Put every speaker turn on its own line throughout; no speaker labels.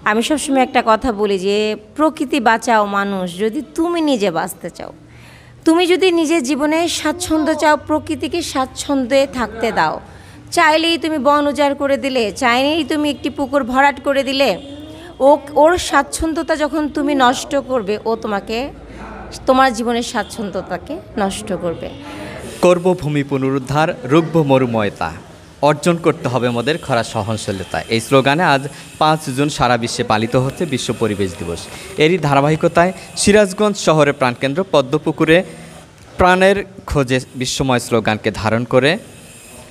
আমি সবসময় একটা কথা বলি যে প্রকৃতি বাঁচাও মানুষ যদি তুমি নিজে বাঁচতে চাও। তুমি যদি নিজের জীবনে স্বাচ্ছন্দ্য চাও, প্রকৃতিকে স্বাচ্ছন্দ্যে থাকতে দাও। চাইলেই তুমি বন উজাড় করে দিলে, চাইলেই তুমি একটি পুকুর ভরাট করে দিলে, ওর স্বাচ্ছন্দ্যতা যখন তুমি নষ্ট করবে, ও তোমার জীবনের স্বাচ্ছন্দ্যতাকে নষ্ট করবে।
করব ভূমি পুনরুদ্ধার, রুখব মরুময়তা, অর্জন করতে হবে আমাদের খরা সহনশীলতা। এই স্লোগানে আজ 5 জুন সারা বিশ্বে পালিত হচ্ছে বিশ্ব পরিবেশ দিবস। এরই ধারাবাহিকতায় সিরাজগঞ্জ শহরের প্রাণকেন্দ্র পদ্মপুকুরে প্রাণের খোঁজে বিশ্বময় স্লোগানকে ধারণ করে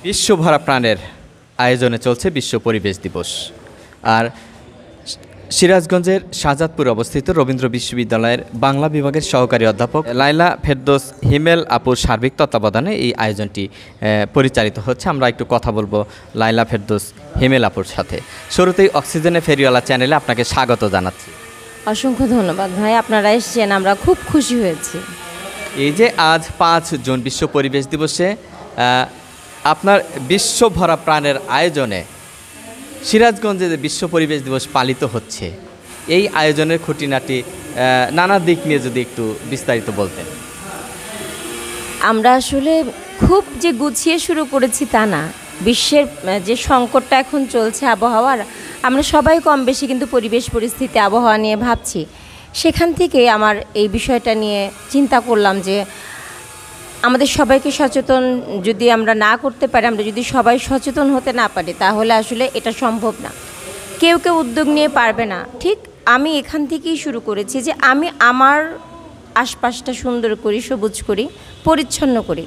বিশ্বভরা প্রাণের আয়োজনে চলছে বিশ্ব পরিবেশ দিবস। আর সিরাজগঞ্জের শাহজাদপুরে অবস্থিত রবীন্দ্র বিশ্ববিদ্যালয়ের বাংলা বিভাগের সহকারী অধ্যাপক লাইলা ফেরদৌস হিমেল আপুর সার্বিক তত্ত্বাবধানে এই আয়োজনটি পরিচালিত হচ্ছে। আমরা একটু কথা বলবো লাইলা ফেরদৌস হিমেল আপুর সাথে। শুরুতেই অক্সিজেনে ফেরিওয়ালা চ্যানেলে আপনাকে স্বাগত জানাচ্ছি।
অসংখ্য ধন্যবাদ ভাই, আপনারা এসেছেন, আমরা খুব খুশি হয়েছি।
এই যে আজ 5 জুন বিশ্ব পরিবেশ দিবসে আপনার বিশ্বভরা প্রাণের আয়োজনে সিরাজগঞ্জে যে বিশ্ব পরিবেশ দিবস পালিত হচ্ছে, এই আয়োজনের খুঁটিনাটি নানা দিক নিয়ে যদি একটু বিস্তারিত বলতেন।
আমরা আসলে খুব যে গুছিয়ে শুরু করেছি তা না। বিশ্বের যে সংকটটা এখন চলছে আবহাওয়ার, আমরা সবাই কম বেশি কিন্তু পরিবেশ পরিস্থিতি আবহাওয়া নিয়ে ভাবছি। সেখান থেকে আমার এই বিষয়টা নিয়ে চিন্তা করলাম যে আমাদের সবাইকে সচেতন যদি আমরা না করতে পারি, আমরা যদি সবাই সচেতন হতে না পারি, তাহলে আসলে এটা সম্ভব না। কেউ উদ্যোগ নিয়ে পারবে না। ঠিক আমি এখান থেকেই শুরু করেছি যে আমি আমার আশপাশটা সুন্দর করি, সবুজ করি, পরিচ্ছন্ন করি।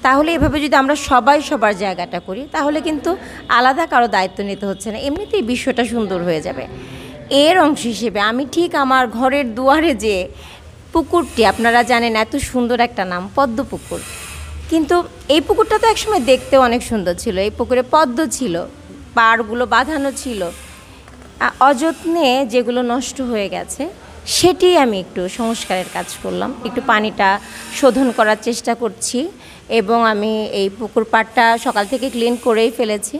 তাহলে এভাবে যদি আমরা সবাই সবার জায়গাটা করি, তাহলে কিন্তু আলাদা কারো দায়িত্ব নিতে হচ্ছে না, এমনিতেই বিশ্বটা সুন্দর হয়ে যাবে। এর অংশ হিসেবে আমি ঠিক আমার ঘরের দুয়ারে যে পুকুরটি, আপনারা জানেন এত সুন্দর একটা নাম পদ্ম পুকুর, কিন্তু এই পুকুরটা তো একসময় দেখতেও অনেক সুন্দর ছিল। এই পুকুরে পদ্ম ছিল, পাড়গুলো বাঁধানো ছিল, অযত্নে যেগুলো নষ্ট হয়ে গেছে সেটি আমি একটু সংস্কারের কাজ করলাম, একটু পানিটা শোধন করার চেষ্টা করছি এবং আমি এই পুকুর পাড়টা সকাল থেকে ক্লিন করেই ফেলেছি।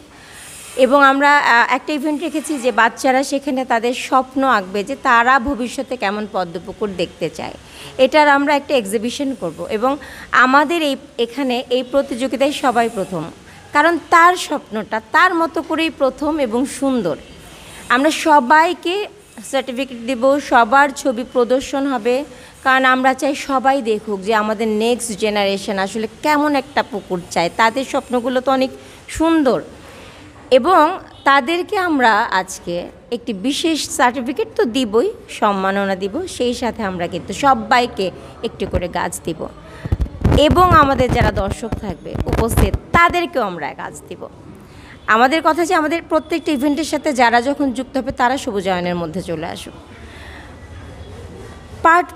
এবং আমরা একটা ইভেন্ট রেখেছি যে বাচ্চারা সেখানে তাদের স্বপ্ন আঁকবে যে তারা ভবিষ্যতে কেমন পদ্মপুকুর দেখতে চায়। এটার আমরা একটা এক্সিবিশন করব এবং আমাদের এখানে এই প্রতিযোগিতায় সবাই প্রথম, কারণ তার স্বপ্নটা তার মতো করেই প্রথম এবং সুন্দর। আমরা সবাইকে সার্টিফিকেট দেব, সবার ছবি প্রদর্শন হবে, কারণ আমরা চাই সবাই দেখুক যে আমাদের নেক্সট জেনারেশন আসলে কেমন একটা পুকুর চায়। তাদের স্বপ্নগুলো তো অনেক সুন্দর এবং তাদেরকে আমরা আজকে একটি বিশেষ সার্টিফিকেট তো দিবই, সম্মাননা দিব, সেই সাথে আমরা কিন্তু সবাইকে একটু করে গাছ দিব এবং আমাদের যারা দর্শক থাকবে উপস্থিত তাদেরকেও আমরা গাছ দিব। আমাদের কথা যে আমাদের প্রত্যেকটা ইভেন্টের সাথে যারা যখন যুক্ত হবে তারা সবুজায়নের মধ্যে চলে আসুক।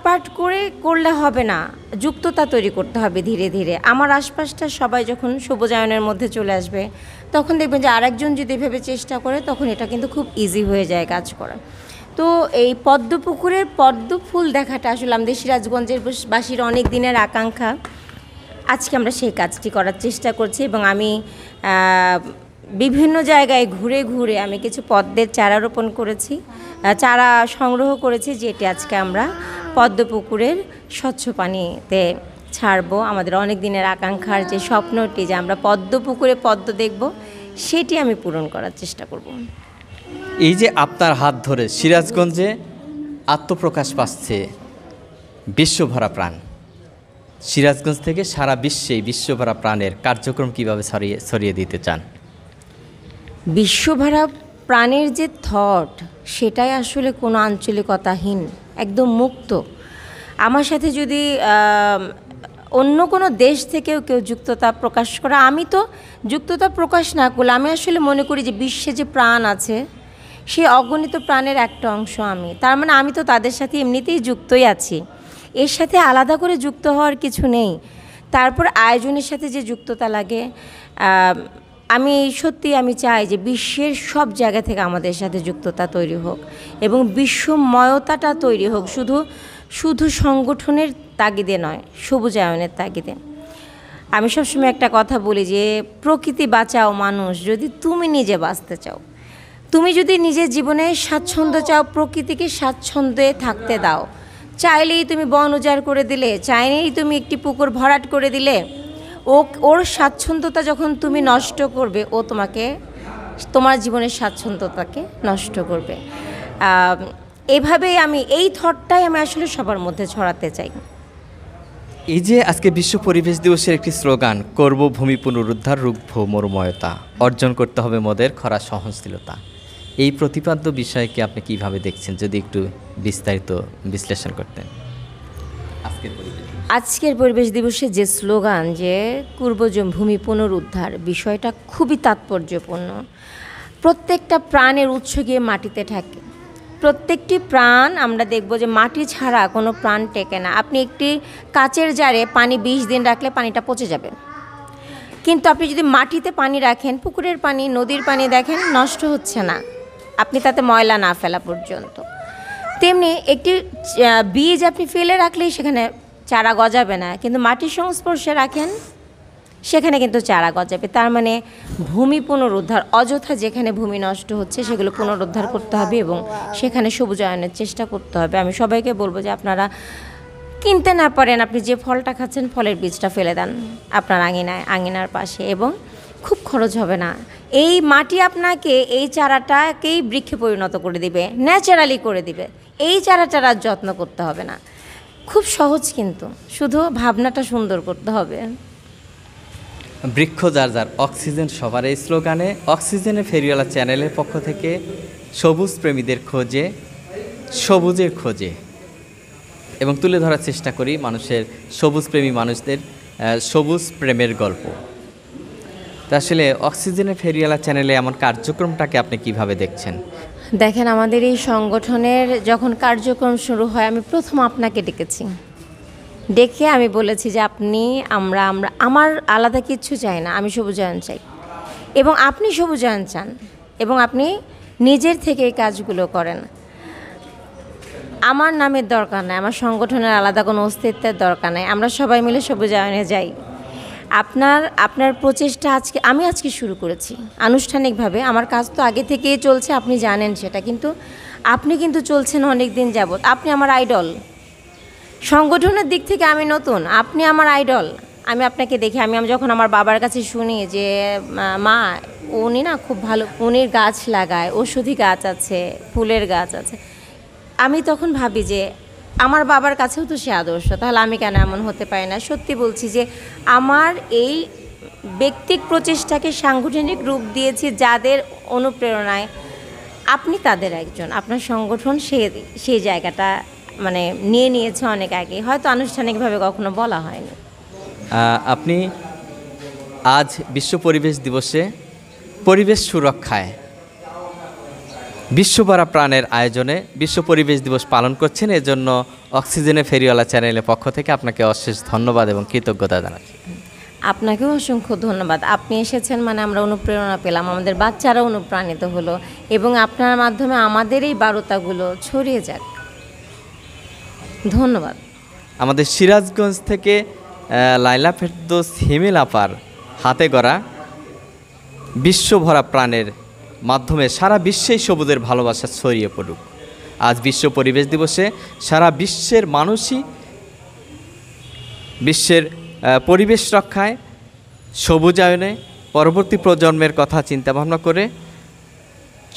পার্ট করে করলে হবে না, যুক্ততা তৈরি করতে হবে ধীরে ধীরে। আমার আশপাশটা সবাই যখন সবুজায়নের মধ্যে চলে আসবে, তখন দেখবেন যে আরেকজন যদি এভাবে চেষ্টা করে, তখন এটা কিন্তু খুব ইজি হয়ে যায় কাজ করা। তো এই পদ্ম পুকুরের পদ্ম ফুল দেখাটা আসলে আমাদের সিরাজগঞ্জের বাসীর অনেক দিনের আকাঙ্ক্ষা। আজকে আমরা সেই কাজটি করার চেষ্টা করছি এবং আমি বিভিন্ন জায়গায় ঘুরে ঘুরে আমি কিছু পদ্মের চারা রোপণ করেছি, চারা সংগ্রহ করেছি, যেটি আজকে আমরা পদ্ম পুকুরের স্বচ্ছ পানিতে ছাড়বো। আমাদের অনেক দিনের আকাঙ্ক্ষার যে স্বপ্নটি যে আমরা পদ্ম পুকুরে পদ্ম দেখব, সেটি আমি পূরণ করার চেষ্টা করব।
এই যে আপনার হাত ধরে সিরাজগঞ্জে আত্মপ্রকাশ পাচ্ছে বিশ্বভরা প্রাণ, সিরাজগঞ্জ থেকে সারা বিশ্বে বিশ্বভরা প্রাণের কার্যক্রম কীভাবে ছড়িয়ে দিতে চান?
বিশ্বভরা প্রাণের যে থট, সেটাই আসলে কোনো আঞ্চলিকতাহীন, একদম মুক্ত। আমার সাথে যদি অন্য কোনো দেশ থেকেও কেউ যুক্ততা প্রকাশ করে, আমি তো যুক্ততা প্রকাশ না করলে আমি আসলে মনে করি যে বিশ্বে যে প্রাণ আছে সেই অগণিত প্রাণের একটা অংশ আমি। তার মানে আমি তো তাদের সাথে এমনিতেই যুক্তই আছি, এর সাথে আলাদা করে যুক্ত হওয়ার কিছু নেই। তারপর আয়োজনের সাথে যে যুক্ততা লাগে, আমি চাই যে বিশ্বের সব জায়গা থেকে আমাদের সাথে যুক্ততা তৈরি হোক এবং বিশ্বময়তাটা তৈরি হোক, শুধু সংগঠনের তাগিদে নয়, সবুজায়নের তাগিদে। আমি সবসময় একটা কথা বলি যে প্রকৃতি বাঁচাও মানুষ যদি তুমি নিজে বাঁচতে চাও। তুমি যদি নিজের জীবনে স্বাচ্ছন্দ্য চাও, প্রকৃতিকে স্বাচ্ছন্দ্যে থাকতে দাও। চাইলেই তুমি বন উজাড় করে দিলে, চাইলেই তুমি একটি পুকুর ভরাট করে দিলে, ওর স্বাচ্ছন্দ্যতা যখন তুমি নষ্ট করবে, ও তোমার জীবনের স্বাচ্ছন্দ্যতাকে নষ্ট করবে। এইভাবেই আমি এই থটটাই আমি আসলে সবার মধ্যে ছড়াতে চাই।
এই যে আজকে বিশ্ব পরিবেশ দিবসের একটি স্লোগান, করব ভূমি পুনরুদ্ধার, রুখব মরুময়তা, অর্জন করতে হবে মোদের খরা সহনশীলতা, এই প্রতিপাদ্য বিষয়কে আপনি কিভাবে দেখছেন, যদি একটু বিস্তারিত বিশ্লেষণ করতেন।
আজকের পরিবেশ দিবসে যে স্লোগান, যে করব ভূমি পুনরুদ্ধার, বিষয়টা খুবই তাৎপর্যপূর্ণ। প্রত্যেকটা প্রাণের উৎস গিয়ে মাটিতে থাকে। প্রত্যেকটি প্রাণ আমরা দেখব যে মাটি ছাড়া কোনো প্রাণ টেকে না। আপনি একটি কাচের জারে পানি 20 দিন রাখলে পানিটা পচে যাবে, কিন্তু আপনি যদি মাটিতে পানি রাখেন, পুকুরের পানি, নদীর পানি দেখেন নষ্ট হচ্ছে না, আপনি তাতে ময়লা না ফেলা পর্যন্ত। তেমনি একটি বীজ আপনি ফেলে রাখলেই সেখানে চারা গজাবে না, কিন্তু মাটির সংস্পর্শে রাখেন, সেখানে কিন্তু চারা গজাবে। তার মানে ভূমি পুনরুদ্ধার, অযথা যেখানে ভূমি নষ্ট হচ্ছে সেগুলো পুনরুদ্ধার করতে হবে এবং সেখানে সবুজায়নের চেষ্টা করতে হবে। আমি সবাইকে বলবো যে আপনারা কিনতে না পারেন, আপনি যে ফলটা খাচ্ছেন ফলের বীজটা ফেলে দেন আপনার আঙিনার পাশে, এবং খুব খরচ হবে না। এই মাটি আপনাকে এই চারাটাকেই বৃক্ষে পরিণত করে দিবে, ন্যাচারালি করে দিবে। এই চারাটার আর যত্ন করতে হবে না, খুব সহজ, কিন্তু শুধু ভাবনাটা সুন্দর করতে হবে।
বৃক্ষ যার যার, অক্সিজেন সবার, এই স্লোগানে অক্সিজেনের ফেরিওয়ালা চ্যানেলের পক্ষ থেকে সবুজ প্রেমীদের খোঁজে, সবুজের খোঁজে এবং তুলে ধরার চেষ্টা করি মানুষের, সবুজ প্রেমী মানুষদের সবুজ প্রেমের গল্প। তা আসলে অক্সিজেনের ফেরিওয়ালা চ্যানেলে এমন কার্যক্রমটাকে আপনি কিভাবে দেখছেন?
দেখেন, আমাদের এই সংগঠনের যখন কার্যক্রম শুরু হয়, আমি প্রথম আপনাকে ডেকেছি, ডেকে আমি বলেছি যে আমরা আমার আলাদা কিচ্ছু চাই না, আমি সবুজায়ন চাই এবং আপনি সবুজায়ন চান এবং আপনি নিজের থেকে এই কাজগুলো করেন। আমার নামের দরকার নাই, আমার সংগঠনের আলাদা কোনো অস্তিত্বের দরকার নাই, আমরা সবাই মিলে সবুজায়নে যাই। আপনার প্রচেষ্টা আমি আজকে শুরু করেছি আনুষ্ঠানিকভাবে। আমার কাজ তো আগে থেকেই চলছে, আপনি জানেন সেটা, কিন্তু আপনি কিন্তু চলছেন অনেক দিন যাবৎ। আপনি আমার আইডল, সংগঠনের দিক থেকে আমি নতুন, আপনি আমার আইডল। আমি আপনাকে দেখি, আমি যখন আমার বাবার কাছে শুনি যে মা উনি না খুব ভালো, উনির গাছ লাগায়, ঔষধি গাছ আছে, ফুলের গাছ আছে, আমি তখন ভাবি যে আমার বাবার কাছেও তো সে আদর্শ, তাহলে আমি কেন এমন হতে পারি না। সত্যি বলছি যে আমার এই ব্যক্তিক প্রচেষ্টাকে সাংগঠনিক রূপ দিয়েছি যাদের অনুপ্রেরণায়। আপনি তাদের একজন, আপনার সংগঠন সেই জায়গাটা মানে নিয়ে নিয়েছে অনেক আগে, হয়তো আনুষ্ঠানিকভাবে কখনো বলা হয়নি।
আপনি আজ বিশ্ব পরিবেশ দিবসে পরিবেশ সুরক্ষায় বিশ্বভরা প্রাণের আয়োজনে বিশ্ব পরিবেশ দিবস পালন করছেন, এজন্য অক্সিজেনের ফেরিওয়ালা চ্যানেলের পক্ষ থেকে আপনাকে অশেষ ধন্যবাদ এবং কৃতজ্ঞতা জানাচ্ছি।
আপনাকেও অসংখ্য ধন্যবাদ। আপনি এসেছেন মানে আমরা অনুপ্রেরণা পেলাম, আমাদের বাচ্চারা অনুপ্রাণিত হলো এবং আপনার মাধ্যমে আমাদের এই বার্তাগুলো ছড়িয়ে যাক। ধন্যবাদ।
আমাদের সিরাজগঞ্জ থেকে লাইলা ফেরদৌস হিমেল আপার হাতে গড়া বিশ্বভরা প্রাণের মাধ্যমে সারা বিশ্বেই সবুজের ভালোবাসা ছড়িয়ে পড়ুক। আজ বিশ্ব পরিবেশ দিবসে সারা বিশ্বের মানুষই বিশ্বের পরিবেশ রক্ষায়, সবুজায়নে, পরবর্তী প্রজন্মের কথা চিন্তাভাবনা করে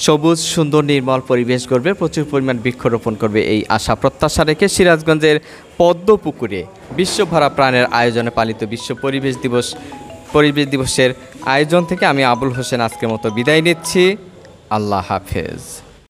সবুজ সুন্দর নির্মল পরিবেশ গড়বে, প্রচুর পরিমাণ বৃক্ষরোপণ করবে, এই আশা প্রত্যাশা রেখে সিরাজগঞ্জের পদ্মপুকুরে বিশ্বভরা প্রাণের আয়োজনে পালিত বিশ্ব পরিবেশ দিবসের আয়োজন থেকে আমি আবুল হোসেন আজকের মতো বিদায় নিচ্ছি। আল্লাহ হাফেজ।